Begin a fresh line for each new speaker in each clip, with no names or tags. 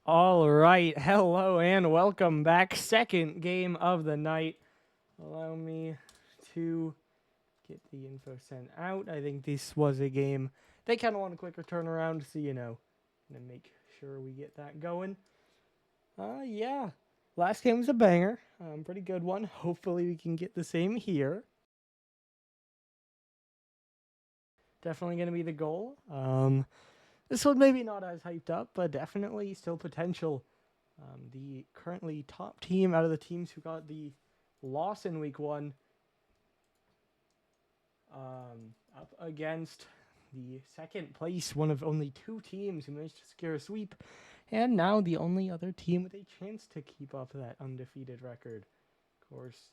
All right, hello and welcome back. Second game of the night. Allow me to get the info sent out. I think this was a game they kind of want a quicker turnaround, so gonna make sure we get that going. Yeah, last game was a banger, pretty good one. Hopefully we can get the same here. Definitely gonna be the goal. This one maybe not as hyped up, but definitely still potential. The currently top team out of the teams who got the loss in week one, up against the second place, one of only two teams who managed to secure a sweep, and now the only other team with a chance to keep up that undefeated record. Of course,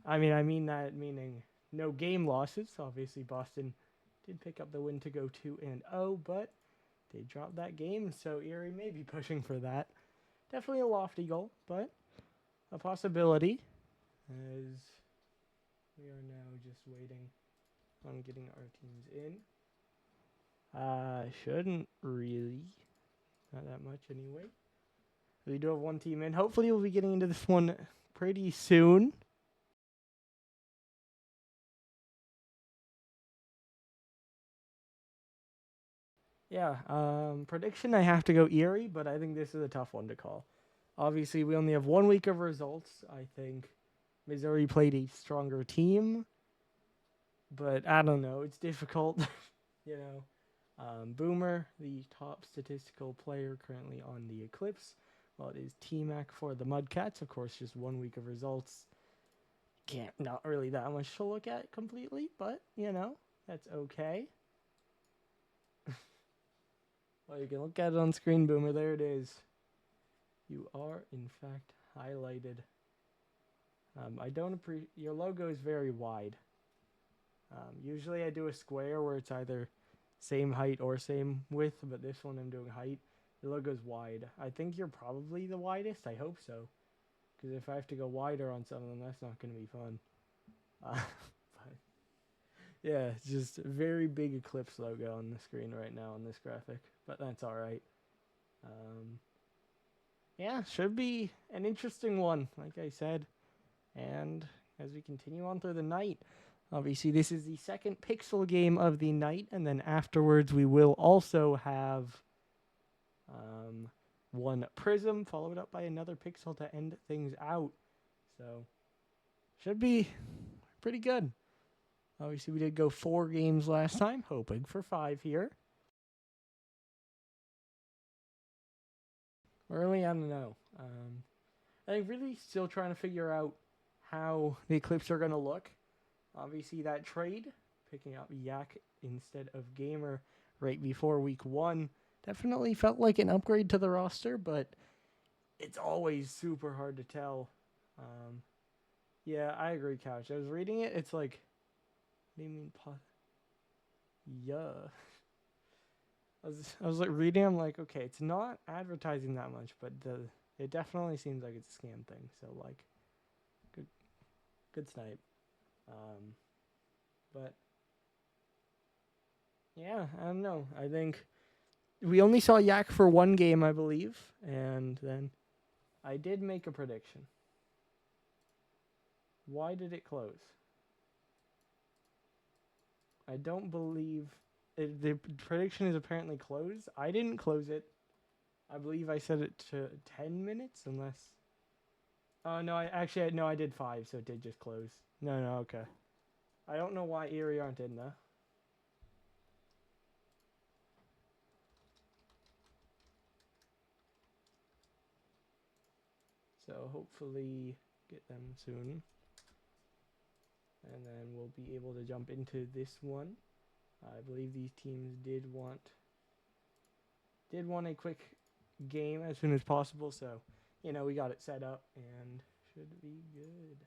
I mean that meaning no game losses. Obviously, Boston did pick up the win to go 2-0, but they dropped that game, so Erie may be pushing for that. Definitely a lofty goal, but a possibility, as we are now just waiting on getting our teams in. Shouldn't really. Not that much anyway. We do have one team in. Hopefully we'll be getting into this one pretty soon. Yeah, prediction I have to go Erie, but I think this is a tough one to call. Obviously, we only have 1 week of results. I think Missouri played a stronger team, but I don't know. It's difficult, you know. Boomer, the top statistical player currently on the Eclipse. Well, it is T-Mac for the Mudcats. Of course, just 1 week of results. Not really that much to look at completely, but, that's okay. Well, you can look at it on screen, Boomer. There it is. You are, in fact, highlighted. I don't appreciate... Your logo is very wide. Usually I do a square where it's either same height or same width, but this one I'm doing height. The logo's wide. I think you're probably the widest. I hope so. Because if I have to go wider on some of them, that's not going to be fun. But yeah, it's just a very big Eclipse logo on the screen right now on this graphic. But that's alright. Yeah, should be an interesting one, like I said. And as we continue on through the night, obviously this is the second Pixel game of the night, and then afterwards we will also have one Prism, followed up by another Pixel to end things out. So, should be pretty good. Obviously we did go 4 games last time, hoping for 5 here. Early, I don't know. I'm really still trying to figure out how the Eclipse are going to look. Obviously, that trade, picking up Yak instead of Gamer right before week 1, definitely felt like an upgrade to the roster, but it's always super hard to tell. Yeah, I agree, Couch. I was reading it, it's like, what do you mean? Yeah. I was like reading, I'm like, okay, it's not advertising that much, but it definitely seems like it's a scam thing. So like, good snipe. But yeah, I don't know. I think we only saw Yak for 1 game, I believe, and then I did make a prediction. Why did it close? I don't believe the prediction is apparently closed. I didn't close it. I believe I set it to 10 minutes, unless. Oh no, I did 5, so it did just close. No, okay. I don't know why Erie aren't in though. So hopefully get them soon. And then we'll be able to jump into this one. I believe these teams did want a quick game as soon as possible, so we got it set up and should be good.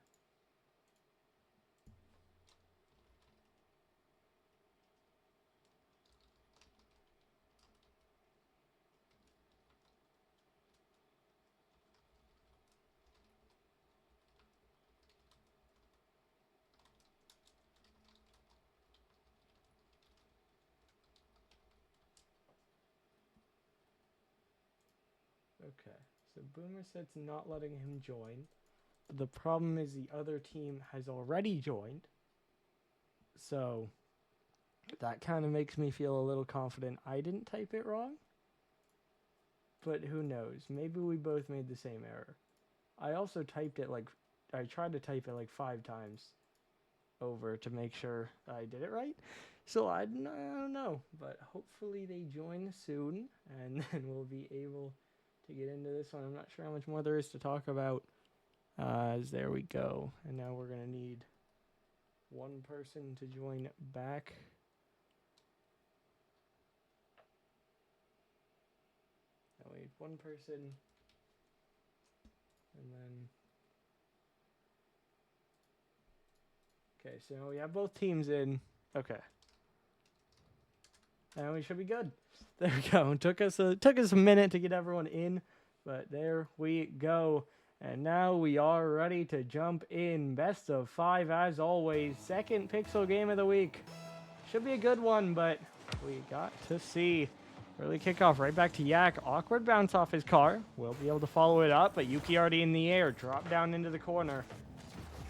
Okay, so Boomer said it's not letting him join. But the problem is the other team has already joined. So that kind of makes me feel a little confident I didn't type it wrong. But who knows? Maybe we both made the same error. I also typed it like, I tried to type it like 5 times over to make sure I did it right. So I don't know, but hopefully they join soon, and then we'll be able to get into this one. I'm not sure how much more there is to talk about. There we go. And now we're going to need one person to join back. Now we need one person, and then... Okay, so we have both teams in. Okay. And we should be good. There we go. It took us a minute to get everyone in, but there we go. And now we are ready to jump in. Best of 5 as always. Second Pixel game of the week. Should be a good one, but we got to see. Early kickoff right back to Yak. Awkward bounce off his car. We'll be able to follow it up, but Yuki already in the air. Drop down into the corner.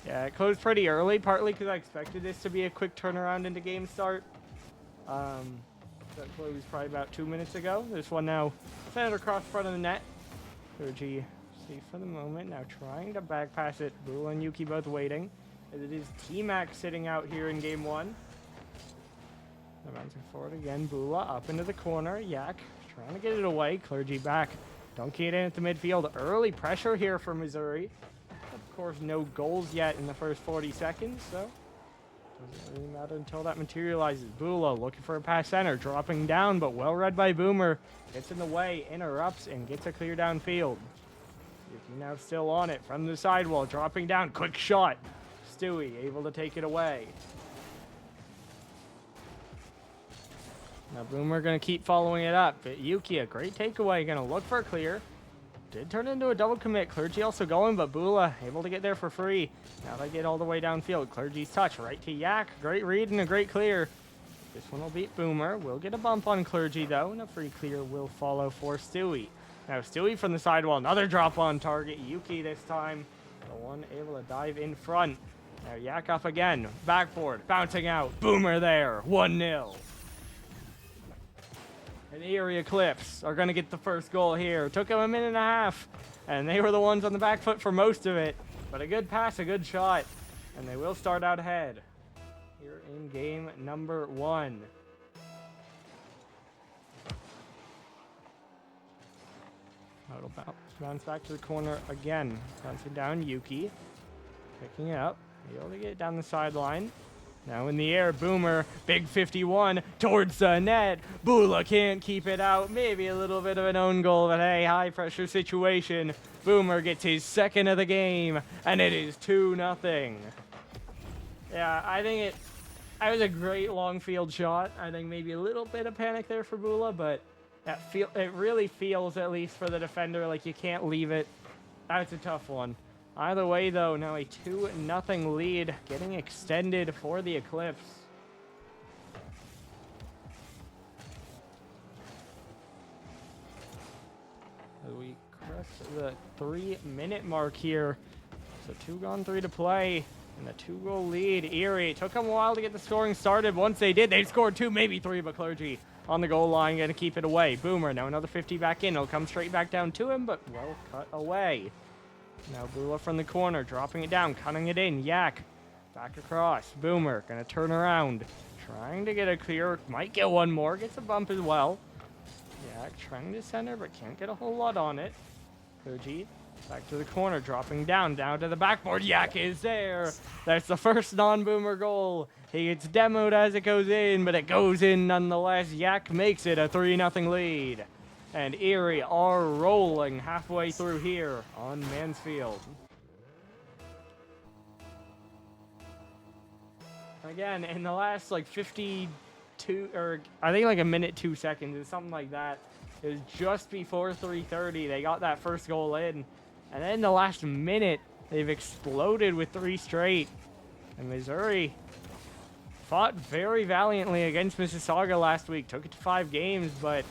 Yeah, it closed pretty early, partly because I expected this to be a quick turnaround into game start. That closed probably about 2 minutes ago. This one now centered across front of the net. Kurji safe for the moment. Now trying to back pass it. Bula and Yuki both waiting. As it is T-Mac sitting out here in game 1. Bouncing forward again. Bula up into the corner. Yak trying to get it away. Clergy back. Dunking it in at the midfield. Early pressure here for Missouri. Of course, no goals yet in the first 40 seconds, so doesn't really matter until that materializes. Bula looking for a pass center, dropping down, but well read by Boomer. Gets in the way, interrupts, and gets a clear downfield. Yuki now still on it from the sidewall, dropping down, quick shot. Stewie able to take it away. Now Boomer going to keep following it up, but Yuki, a great takeaway, going to look for a clear. Did turn into a double commit. Clergy also going, but Bula able to get there for free. Now they get all the way downfield. Clergy's touch right to Yak. Great read and a great clear. This one will beat Boomer. We'll get a bump on Clergy, though, and a free clear will follow for Stewie. Now Stewie from the sidewall. Another drop on target. Yuki this time. The one able to dive in front. Now Yak up again. Backboard. Bouncing out. Boomer there. 1-0. And Erie Eclipse are going to get the first goal here. Took them a minute and a half, and they were the ones on the back foot for most of it. But a good pass, a good shot, and they will start out ahead here in game number 1. It'll bounce back to the corner again. Bouncing down, Yuki. Picking it up. Able to get it down the sideline. Now in the air, Boomer, big 51 towards the net. Bula can't keep it out. Maybe a little bit of an own goal, but hey, high pressure situation. Boomer gets his second of the game, and it is 2-0. Yeah, I think that was a great long field shot. I think maybe a little bit of panic there for Bula, but it really feels, at least for the defender, like you can't leave it. That's a tough one. Either way, though, now a 2-0 lead getting extended for the Eclipse. We crest the 3-minute mark here. So 2 gone, 3 to play. And a 2-goal lead. Erie. Took them a while to get the scoring started. Once they did, they scored 2, maybe 3, but Clergy on the goal line, going to keep it away. Boomer, now another 50 back in. It'll come straight back down to him, but well cut away. Now Bula from the corner, dropping it down, cutting it in. Yak, back across. Boomer, going to turn around. Trying to get a clear. Might get one more. Gets a bump as well. Yak trying to center, but can't get a whole lot on it. Koji, back to the corner, dropping down to the backboard. Yak is there. That's the first non-Boomer goal. He gets demoed as it goes in, but it goes in nonetheless. Yak makes it a 3-0 lead. And Erie are rolling halfway through here on Mansfield. Again, in the last like 52, or I think like a minute 2 seconds, or something like that. It was just before 3:30. They got that first goal in. And then the last minute, they've exploded with 3 straight. And Missouri fought very valiantly against Mississauga last week. Took it to 5 games, but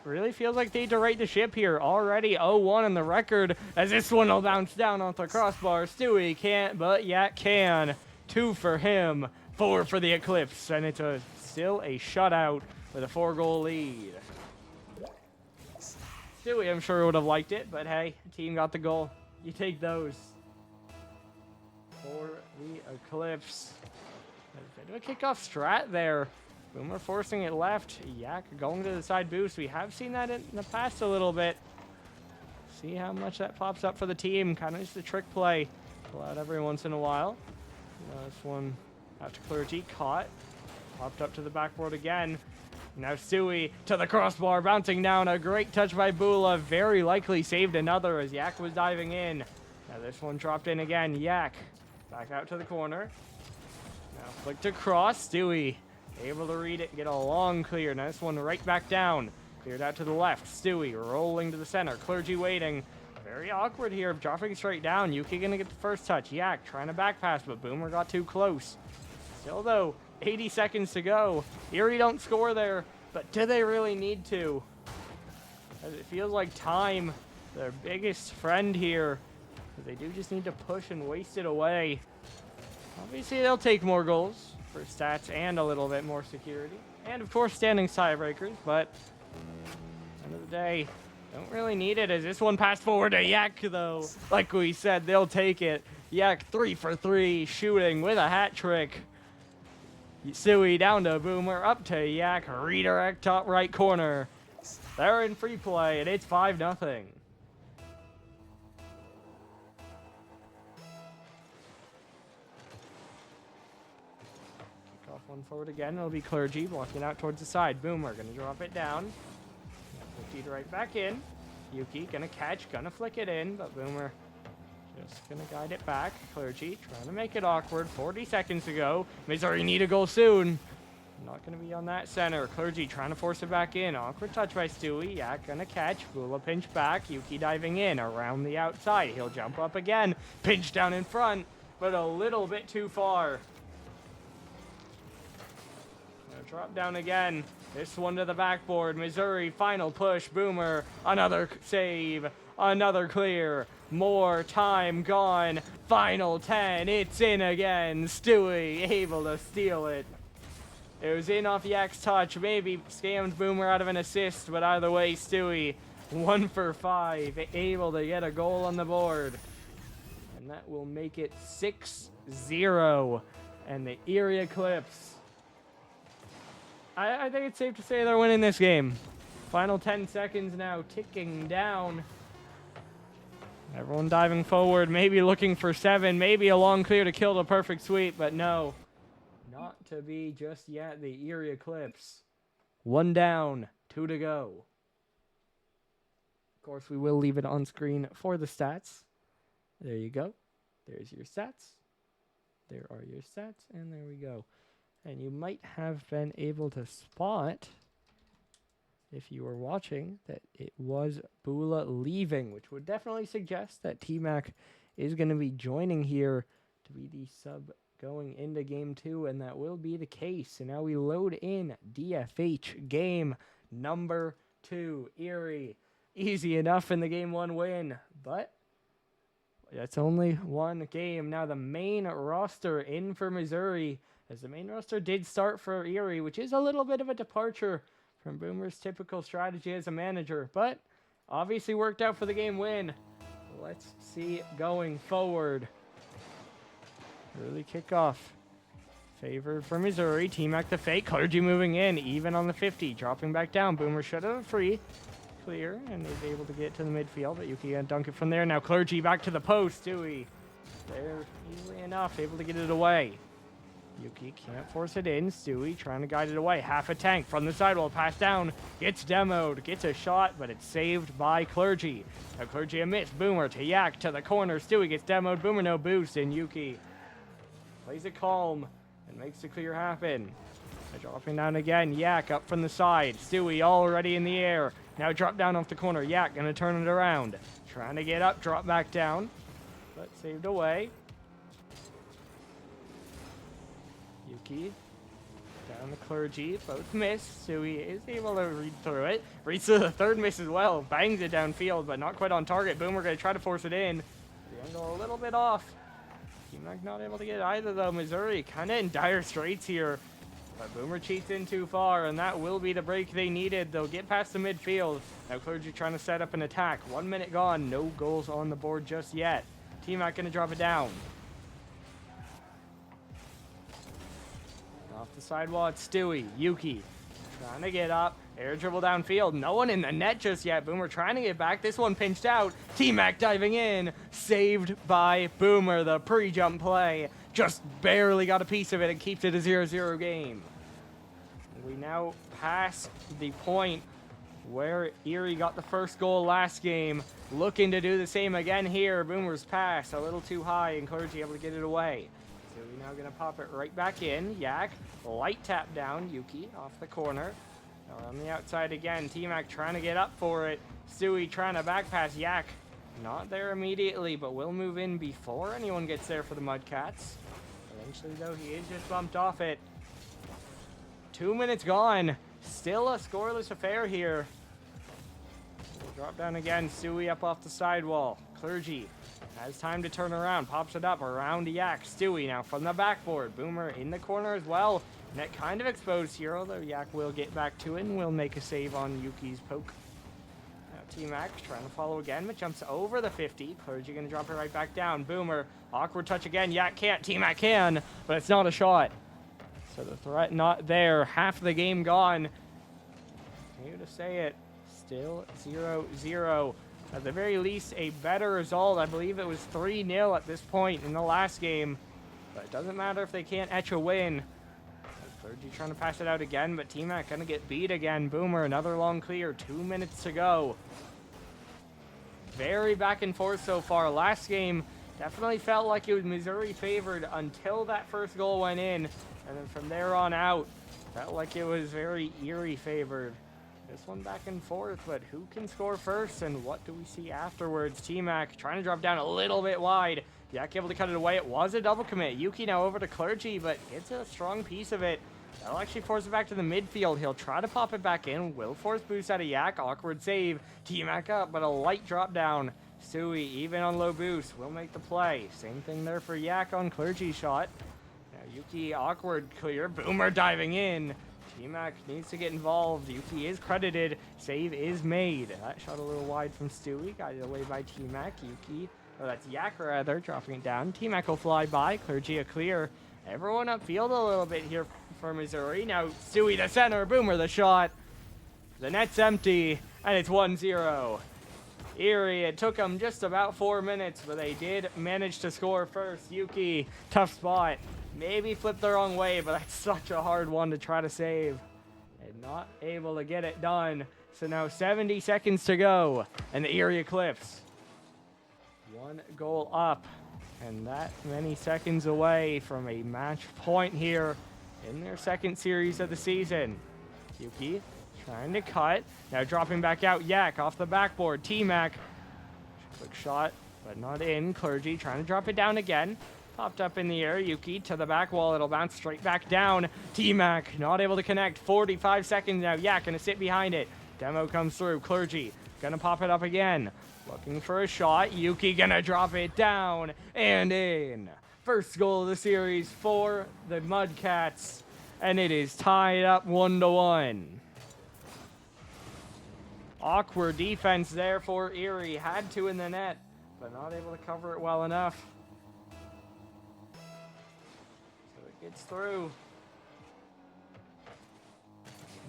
really feels like they need to right the ship here. Already 0-1 on the record, as this one will bounce down off the crossbar. Stewie can't, but Yak can. 2 for him, 4 for the Eclipse, and it's still a shutout with a 4-goal lead. Stewie, I'm sure, would have liked it, but hey, team got the goal. You take those. For the Eclipse. A bit of a kickoff strat there. Boomer forcing it left. Yak going to the side boost. We have seen that in the past a little bit. See how much that pops up for the team. Kind of just a trick play. Pull out every once in a while. This one out to Clergy. Caught. Popped up to the backboard again. Now Stewie to the crossbar. Bouncing down. A great touch by Bula. Very likely saved another as Yak was diving in. Now this one dropped in again. Yak back out to the corner. Now flicked across. Stewie able to read it, get a long clear. Now this one right back down. Cleared out to the left. Stewie rolling to the center. Clergy waiting. Very awkward here, dropping straight down. Yuki gonna get the first touch. Yak trying to back pass, but Boomer got too close. Still though, 80 seconds to go. Erie don't score there, but do they really need to? As it feels like time, their biggest friend here. They do just need to push and waste it away. Obviously, they'll take more goals for stats and a little bit more security. And, of course, standing tiebreakers. But, at the end of the day, don't really need it as this one passed forward to Yak, though. Like we said, they'll take it. Yak 3 for 3, shooting with a hat trick. Stewie down to Boomer, up to Yak. Redirect top right corner. They're in free play, and it's 5-0. One forward again. It'll be Clergy blocking out towards the side. Boomer gonna drop it down. Feed right back in. Yuki gonna catch, gonna flick it in, but Boomer just gonna guide it back. Clergy trying to make it awkward. 40 seconds to go. Missouri need a goal soon. Not gonna be on that center. Clergy trying to force it back in. Awkward touch by Stewie. Yak gonna catch. Bula pinch back. Yuki diving in around the outside. He'll jump up again. Pinch down in front, but a little bit too far. Drop down again. This one to the backboard. Missouri, final push. Boomer, another save. Another clear. More time gone. Final 10. It's in again. Stewie able to steal it. It was in off Yak's touch. Maybe scammed Boomer out of an assist, but either way, Stewie 1 for 5. Able to get a goal on the board. And that will make it 6-0. And the Erie Eclipse, I think it's safe to say they're winning this game. Final 10 seconds now, ticking down. Everyone diving forward, maybe looking for 7, maybe a long clear to kill the perfect sweep, but no. Not to be just yet. The Erie Eclipse. 1 down, 2 to go. Of course, we will leave it on screen for the stats. There you go. There's your stats. There are your stats, and there we go. And you might have been able to spot, if you were watching, that it was Bula leaving, which would definitely suggest that T-Mac is going to be joining here to be the sub going into Game 2, and that will be the case. And now we load in DFH Game number 2. Erie, easy enough in the Game 1 win, but that's only one game. Now the main roster in for Missouri, as the main roster did start for Erie, which is a little bit of a departure from Boomer's typical strategy as a manager, but obviously worked out for the game win. Let's see going forward. Early kickoff. Favored for Missouri. T-Mac the fake. Clergy moving in, even on the 50. Dropping back down. Boomer should have a free clear and is able to get to the midfield, but Yuki can dunk it from there. Now Clergy back to the post. Stewie there easily enough, able to get it away. Yuki can't force it in. Stewie trying to guide it away. Half a tank from the sidewall. Pass down. Gets demoed. Gets a shot, but it's saved by Clergy. Now Clergy a miss. Boomer to Yak to the corner. Stewie gets demoed. Boomer no boost. And Yuki plays it calm and makes the clear happen. Dropping down again. Yak up from the side. Stewie already in the air. Now drop down off the corner. Yak gonna turn it around. Trying to get up. Drop back down. But saved away. Yuki Down the Clergy, both miss. Stewie is able to read through it. Reads to the third miss as well. Bangs it downfield, but not quite on target. Boomer going to try to force it in. The angle a little bit off. T-Mac not able to get it either, though. Missouri kind of in dire straits here. But Boomer cheats in too far, and that will be the break they needed. They'll get past the midfield. Now Clergy trying to set up an attack. 1 minute gone. No goals on the board just yet. T-Mac going to drop it down. Off the sidewall, it's Stewie. Yuki trying to get up. Air dribble downfield. No one in the net just yet. Boomer trying to get back. This one pinched out. T-Mac diving in. Saved by Boomer. The pre-jump play. Just barely got a piece of it and keeps it a 0-0 game. We now pass the point where Erie got the first goal last game. Looking to do the same again here. Boomer's pass a little too high and Clergy able to get it away. So we're now going to pop it right back in. Yak, light tap down. Yuki off the corner. Now on the outside again. T-Mac trying to get up for it. Stewie trying to back pass. Yak not there immediately, but will move in before anyone gets there for the Mudcats. Eventually, though, he is just bumped off it. 2 minutes gone. Still a scoreless affair here. We'll drop down again. Stewie up off the sidewall. Clergy has time to turn around. Pops it up around Yak. Stewie now from the backboard. Boomer in the corner as well. Net kind of exposed here, although Yak will get back to it and will make a save on Yuki's poke. Now T-Mac trying to follow again, but jumps over the 50. Clergy going to drop it right back down. Boomer, awkward touch again. Yak can't. T-Mac can, but it's not a shot. So the threat not there. Half the game gone. Continue to say it. Still 0-0. At the very least, a better result. I believe it was 3-0 at this point in the last game. But it doesn't matter if they can't etch a win. Clergy trying to pass it out again, but T-Mac going to get beat again. Boomer, another long clear. 2 minutes to go. Very back and forth so far. Last game definitely felt like it was Missouri favored until that first goal went in. And then from there on out, felt like it was very Erie favored. This one back and forth, but who can score first and what do we see afterwards? T-Mac trying to drop down a little bit wide. Yak able to cut it away. It was a double commit. Yuki now over to Clergy, but it's a strong piece of it. That'll actually force it back to the midfield. He'll try to pop it back in. Will force boost out of Yak. Awkward save. T-Mac up, but a light drop down. Stewie, even on low boost, will make the play. Same thing there for Yak on Clergy shot. Now Yuki, awkward clear. Boomer diving in. T-Mac needs to get involved. Yuki is credited. Save is made. That shot a little wide from Stewie. Got it away by T-Mac. Yuki, oh, that's Yak rather, dropping it down. T-Mac will fly by. Clergy a clear. Everyone upfield a little bit here for Missouri. Now Stewie the center. Boomer the shot. The net's empty, and it's 1-0. Erie, it took them just about 4 minutes, but they did manage to score first. Yuki, tough spot. Maybe flipped the wrong way, but that's such a hard one to try to save. And not able to get it done. So now 70 seconds to go, and the Erie Eclipse. 1 goal up, and that many seconds away from a match point here in their second series of the season. Yuki trying to cut. Now dropping back out. Yak off the backboard. T-Mac. Quick shot, but not in. Clergy trying to drop it down again. Popped up in the air. Yuki to the back wall. It'll bounce straight back down. T-Mac not able to connect. 45 seconds now. Yak gonna sit behind it. Demo comes through. Clergy gonna pop it up again. Looking for a shot. Yuki gonna drop it down and in. First goal of the series for the Mudcats. And it is tied up 1-1. Awkward defense there for Erie. Had to in the net, but not able to cover it well enough. So it gets through.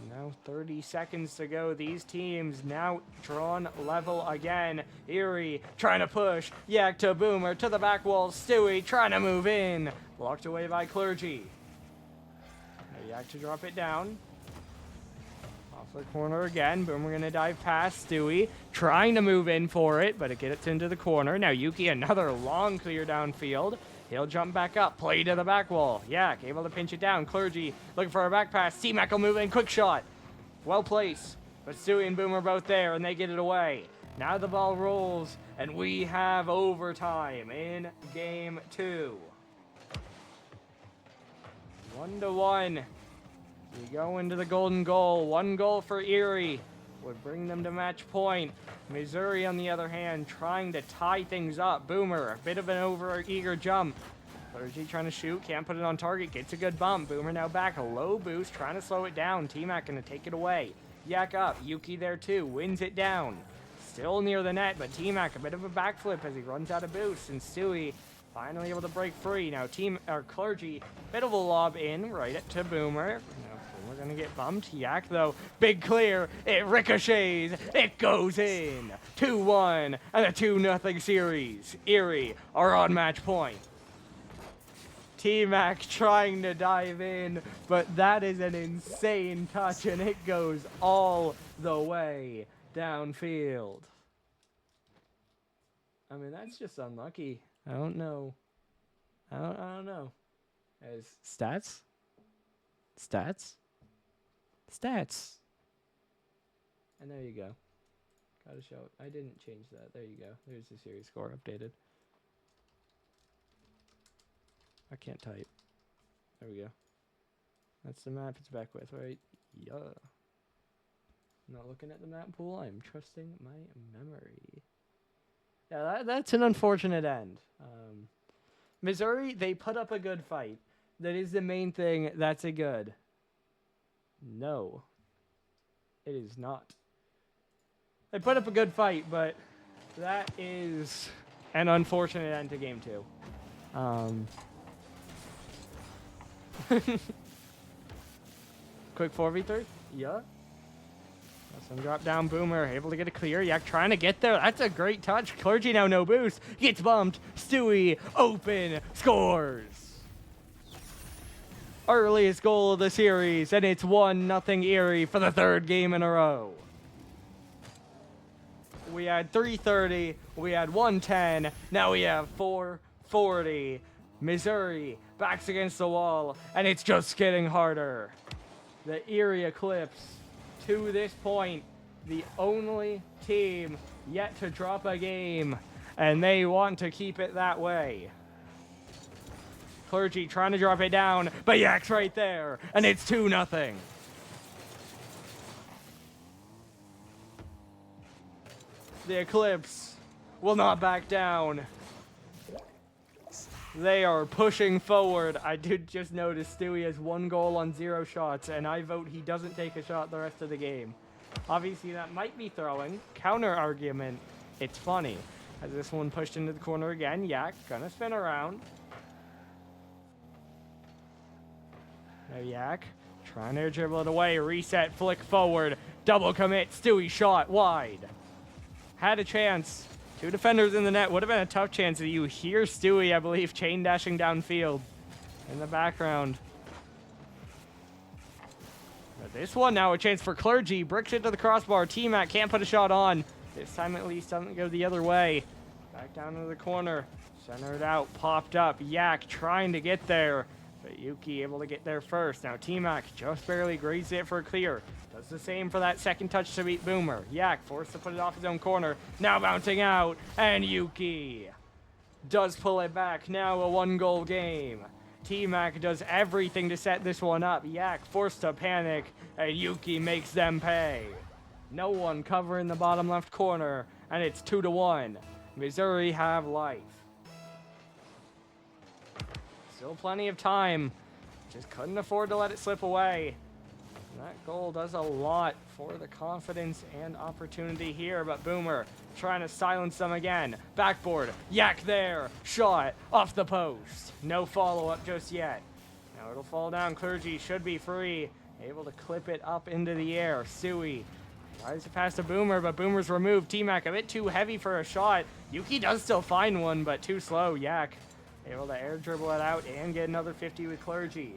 Now 30 seconds to go. These teams now drawn level again. Erie trying to push. Yak to Boomer to the back wall. Stewie trying to move in. Blocked away by Clergy. Now Yak to drop it down. Off the corner again. Boomer going to dive past Stewie. Trying to move in for it, but it gets into the corner. Now Yuki, another long clear downfield. He'll jump back up. Play to the back wall. Yak able to pinch it down. Clergy looking for a back pass. T-Mac will move in. Quick shot. Well placed. But Stewie and Boomer both there, and they get it away. Now the ball rolls, and we have overtime in game 2. 1-1. We go into the golden goal. 1 goal for Erie would bring them to match point. Missouri, on the other hand, trying to tie things up. Boomer, a bit of an over-eager jump. Clergy trying to shoot, can't put it on target, gets a good bump. Boomer now back, a low boost, trying to slow it down. T-Mac gonna take it away. Yak up, Yuki there too, wins it down. Still near the net, but T-Mac a bit of a backflip as he runs out of boost, and Stewie finally able to break free. Now Clergy, bit of a lob in right to Boomer. Now Boomer gonna get bumped. Yak though, big clear, it ricochets, it goes in. 2-1, and a 2-0 series. Erie are on match point. T-Mac trying to dive in, but that is an insane touch, and it goes all the way downfield. I mean, that's just unlucky. I don't know. I don't know. As stats? And there you go. Gotta show it. I didn't change that. There you go. There's the series score updated. I can't type. There we go. That's the map it's back with, right? Yeah. I'm not looking at the map pool. I'm trusting my memory. Yeah, that's an unfortunate end. Missouri, they put up a good fight. That is the main thing. That's a good. No. It is not. They put up a good fight, but that is an unfortunate end to game 2. Quick 4v3? Yeah. Some drop down. Boomer able to get a clear. Yak trying to get there. That's a great touch. Clergy now no boost. Gets bumped. Stewie open. Scores. Earliest goal of the series, and it's 1-0 Erie for the 3rd game in a row. We had 3:30. We had 1:10. Now we have 4:40. Missouri backs against the wall, and it's just getting harder. The Erie Eclipse, to this point, the only team yet to drop a game, and they want to keep it that way. Clergy trying to drop it down, but Yak's right there, and it's 2-0. The Eclipse will not back down. They are pushing forward. I did just notice Stewie has 1 goal on 0 shots, and I vote he doesn't take a shot the rest of the game. Obviously, that might be throwing. Counter argument. It's funny. As this one pushed into the corner again. Yak gonna spin around. Now Yak trying to dribble it away. Reset, flick forward. Double commit. Stewie shot wide. Had a chance. 2 defenders in the net. Would have been a tough chance. You hear Stewie, I believe, chain dashing downfield in the background. But this one now a chance for Clergy. Bricks it to the crossbar. T-Mac can't put a shot on. This time at least doesn't go the other way. Back down to the corner. Centered out. Popped up. Yak trying to get there. But Yuki able to get there first. Now T-Mac just barely grazed it for a clear. Does the same for that second touch to beat Boomer. Yak forced to put it off his own corner. Now bouncing out. And Yuki does pull it back. Now a 1-goal game. T-Mac does everything to set this one up. Yak forced to panic. And Yuki makes them pay. No one covering the bottom left corner. And it's 2-1. Missouri have life. Still plenty of time. Just couldn't afford to let it slip away. And that goal does a lot for the confidence and opportunity here, but Boomer trying to silence them again. Backboard, Yak there, shot off the post. No follow-up just yet. Now it'll fall down. Clergy should be free. Able to clip it up into the air. Stewie tries to pass to Boomer, but Boomer's removed. T-Mac a bit too heavy for a shot. Yuki does still find one, but too slow. Yak able to air dribble it out and get another 50 with Clergy.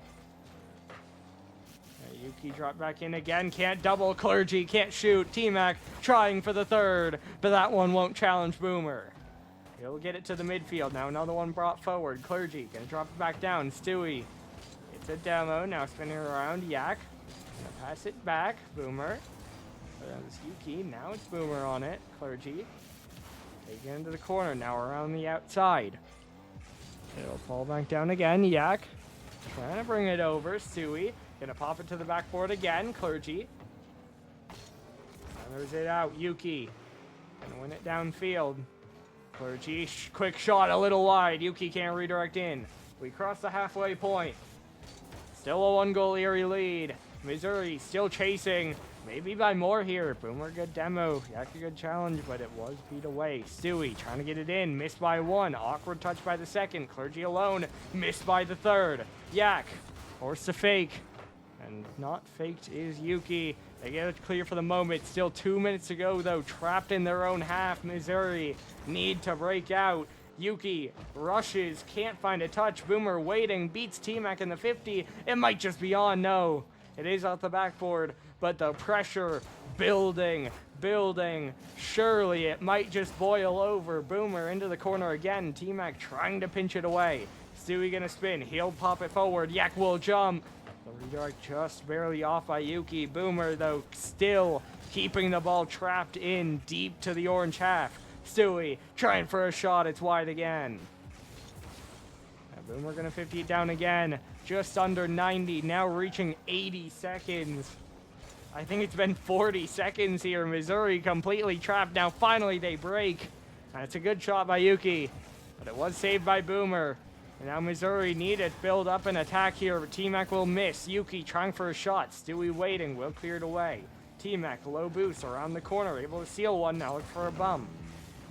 Yuki dropped back in again. Can't double. Clergy can't shoot. T-Mac trying for the 3rd, but that one won't challenge Boomer. He'll get it to the midfield. Now another one brought forward. Clergy gonna drop it back down. Stewie. It's a demo. Now spinning around. Yak gonna pass it back. Boomer. That was Yuki. Now it's Boomer on it. Clergy taking it into the corner. Now around the outside. It'll fall back down again. Yak Trying to bring it over. Stewie gonna pop it to the backboard again. Clergy. Hammers it out. Yuki gonna win it downfield. Clergy, quick shot, a little wide. Yuki can't redirect in. We cross the halfway point. Still a 1-goal Erie lead. Missouri still chasing. Maybe by more here. Boomer, good demo. Yak, a good challenge, but it was beat away. Stewie trying to get it in. Missed by 1. Awkward touch by the 2nd. Clergy alone. Missed by the 3rd. Yak forced to fake. And not faked is Yuki. They get it clear for the moment. Still 2 minutes to go, though. Trapped in their own half. Missouri need to break out. Yuki rushes, can't find a touch. Boomer waiting, beats T-Mac in the 50. It might just be on. No, it is off the backboard, but the pressure building. Surely it might just boil over. Boomer into the corner again. T-Mac trying to pinch it away. Stewie gonna spin. He'll pop it forward. Yak will jump. The redirect just barely off by Yuki. Boomer, though, still keeping the ball trapped in deep to the orange half. Stewie trying for a shot. It's wide again. Boomer gonna 50 it down again. Just under 90. Now reaching 80 seconds. I think it's been 40 seconds here. Missouri completely trapped. Now finally they break. That's a good shot by Yuki, but it was saved by Boomer. And now Missouri need to build up an attack here, but T-Mac will miss. Yuki trying for a shot. Stewie waiting. Will clear it away. T-Mac low boost around the corner. Able to steal one. Now look for a bum.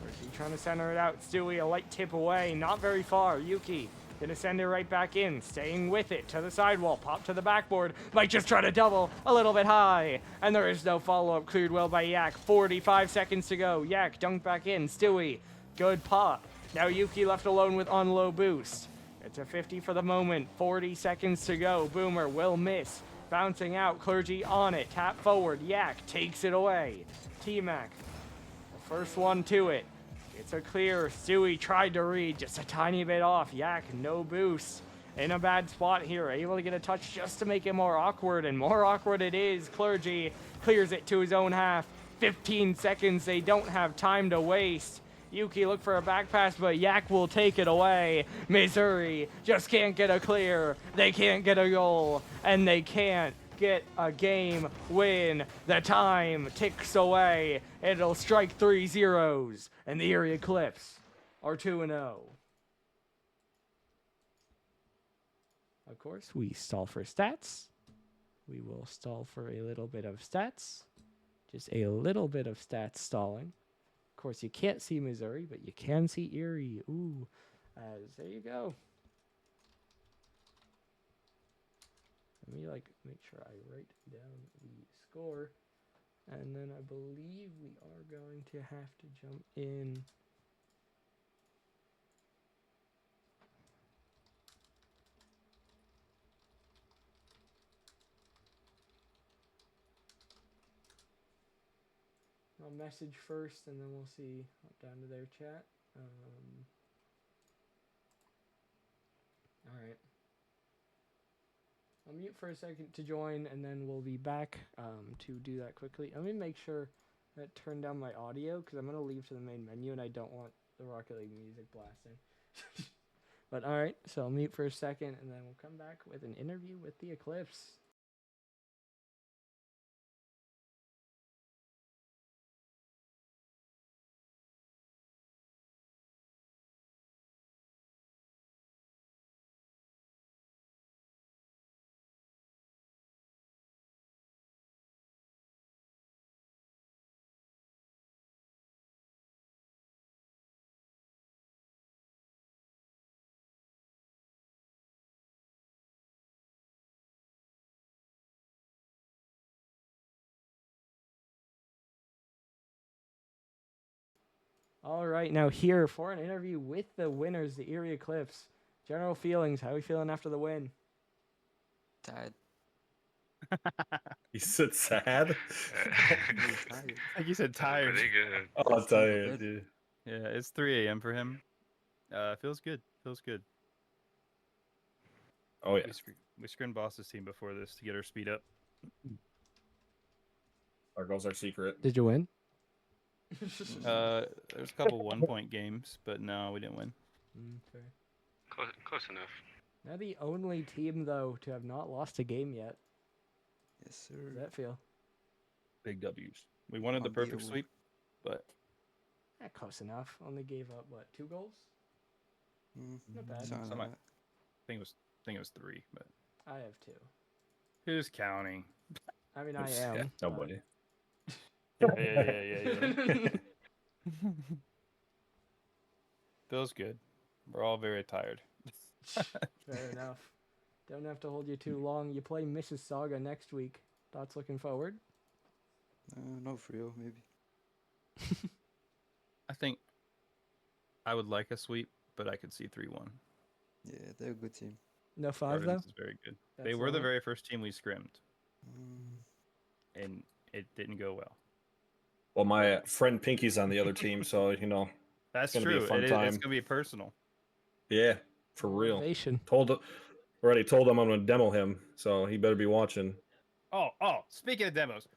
Percy trying to center it out. Stewie a light tip away. Not very far. Yuki gonna send it right back in. Staying with it to the sidewall. Pop to the backboard. Might just try to double a little bit high. And there is no follow-up. Cleared well by Yak. 45 seconds to go. Yak dunked back in. Stewie. Good pop. Now Yuki left alone with on low boost. It's a 50 for the moment. 40 seconds to go. Boomer will miss. Bouncing out. Clergy on it. Tap forward. Yak takes it away. T-Mac. The first one to it. It's a clear. Stewie tried to read. Just a tiny bit off. Yak no boost. In a bad spot here. Able to get a touch just to make it more awkward. And more awkward it is. Clergy clears it to his own half. 15 seconds. They don't have time to waste. Yuki look for a back pass, but Yak will take it away. Missouri just can't get a clear. They can't get a goal, and they can't get a game win. The time ticks away. It'll strike 3 zeros, and the Erie Eclipse are 2-0. Of course, we stall for stats. We will stall for a little bit of stats. Just a little bit of stats stalling. Of course, you can't see Missouri, but you can see Erie. Ooh, there you go. Let me make sure I write down the score, and then I believe we are going to have to jump in. I'll message first, and then we'll see down to their chat. All right. I'll mute for a second to join, and then we'll be back to do that quickly. Let me make sure that turn down my audio, because I'm going to leave to the main menu, and I don't want the Rocket League music blasting. But all right, so I'll mute for a second, and then we'll come back with an interview with the Eclipse. All right, now here for an interview with the winners, the Erie Eclipse. General feelings, how are we feeling after the win?
Tired.
You said sad?
I think you said tired.
Pretty good.
Oh, I'll tell you, dude.
Yeah, it's 3 a.m. for him. Feels good. Feels good.
Oh, yeah.
We screened Boss's team before this to get our speed up.
Our goals are secret.
Did you win?
There's a couple 1-point games, but no, we didn't win.
Fair.
Close enough.
They're the only team, though, to have not lost a game yet.
Yes,
How does
sir.
that feel?
Big W's. We wanted the perfect
Unbeatable.
sweep, but
Close enough. Only gave up, what, 2 goals? Not bad.
Something
Something
like
like- I think it was 3, but
I have 2.
who's counting?
I mean, I
Yeah,
am.
nobody.
Yeah. Feels good. We're all very tired.
Fair enough. Don't have to hold you too long. You play Mississauga next week. Thoughts looking forward?
not for real, maybe.
I think I would like a sweep, but I could see 3-1.
Yeah, they're a good team.
No 5, though?
Gardens is very good. They
That's
were the
lower?
very first team we scrimmed,
Mm,
and it didn't go well.
Well, my friend Pinky's on the other team, so
That's
Gonna be a
true.
fun
It's
time.
gonna be personal.
yeah, for real.
Motivation.
Already told him I'm gonna demo him, so he better be watching.
Oh, speaking of demos,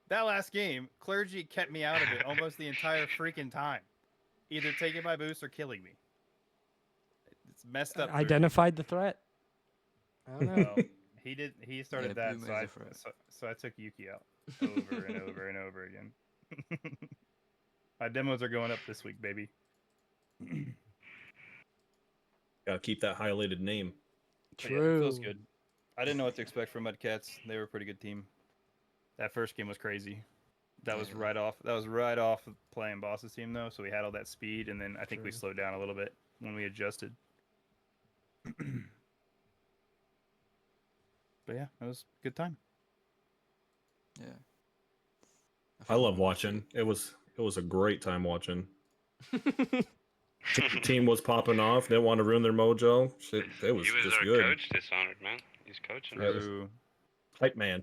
that last game, Clergy kept me out of it almost the entire freaking time. Either taking my boost or killing me. It's messed up.
Identified the threat. I don't know.
Well, he did. He started
Yeah,
that,
Blue
so
Maze
I
are for it.
so I took Yuki out over and over and over again. My demos are going up this week, baby.
Gotta keep that highlighted name.
But yeah,
True.
it feels good. I didn't know what to expect from Mudcats. They were a pretty good team. That first game was crazy. That was
Yeah.
right off. That was right off of playing Boss's team though, so we had all that speed, and then I think we
True.
slowed down a little bit when we adjusted. But yeah, it was a good time.
Yeah.
I love watching. It was a great time watching. Team was popping off. Didn't want to ruin their mojo. Shit, it was
He was
just
our
good.
coach, Dishonored, man. He's coaching.
That was-
True.
Hype man.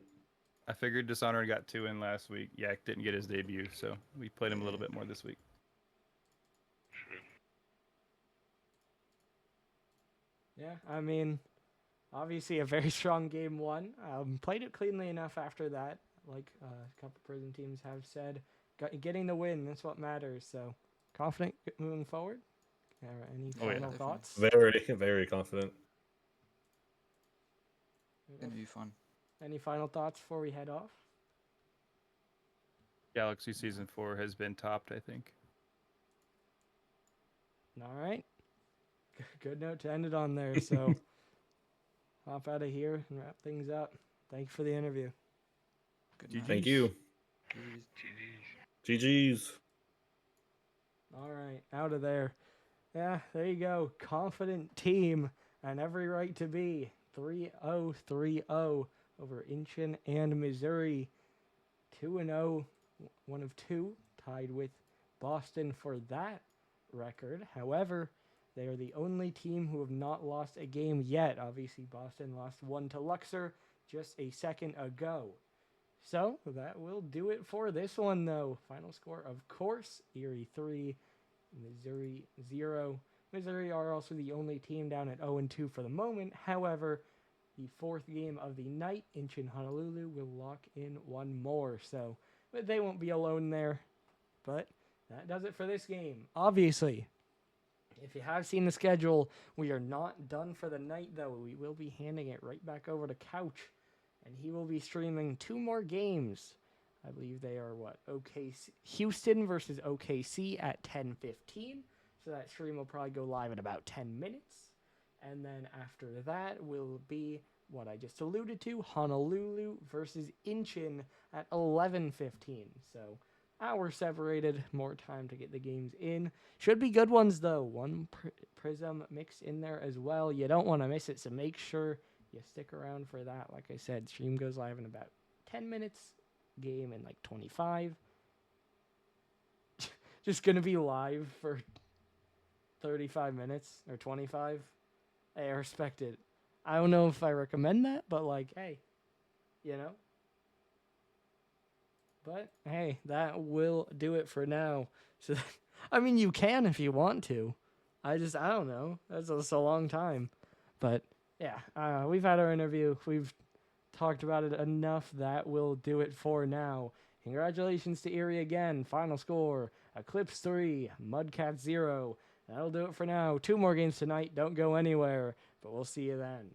I figured Dishonored got 2 in last week. Yak didn't get his debut, so we played him a little bit more this week.
True.
Yeah, I mean, obviously a very strong game 1. Played it cleanly enough after that, like a couple prison teams have said. Getting the win, that's what matters. So, confident moving forward? Any
Oh, yeah.
final
Definitely.
thoughts?
Very confident.
Gonna be fun.
Any final thoughts before we head off?
Galaxy Season 4 has been topped, I think.
All right. Good note to end it on there. So, hop out of here and wrap things up. Thank you for the interview.
Good
GG.
night.
Thank you.
GG's.
GG's.
All right, out of there. Yeah, there you go. Confident team and every right to be. 3-0 over Incheon and Missouri. 2-0, one of 2, tied with Boston for that record. However, they are the only team who have not lost a game yet. Obviously, Boston lost 1 to Luxor just a second ago. So, that will do it for this one, though. Final score, of course, Erie 3, Missouri 0. Missouri are also the only team down at 0-2 for the moment. However, the 4th game of the night, Incheon Honolulu, will lock in 1 more. So, but they won't be alone there. But that does it for this game. Obviously, if you have seen the schedule, we are not done for the night, though. We will be handing it right back over to Couch, and he will be streaming 2 more games. I believe they are OKC, Houston versus OKC at 10:15. So that stream will probably go live in about 10 minutes. And then after that will be what I just alluded to, Honolulu versus Incheon at 11:15. So hour separated, more time to get the games in. Should be good ones though. One Prism mix in there as well. You don't want to miss it, so make sure you stick around for that. Like I said, stream goes live in about 10 minutes. Game in like 25. Just gonna be live for 35 minutes or 25. Hey, I respect it. I don't know if I recommend that, but like, hey, you know. But hey, that will do it for now. So, I mean, you can if you want to. I don't know. That's just a long time. But yeah, we've had our interview. We've talked about it enough. That will do it for now. Congratulations to Erie again. Final score, Eclipse 3, Mudcats 0. That'll do it for now. 2 more games tonight. Don't go anywhere. But we'll see you then.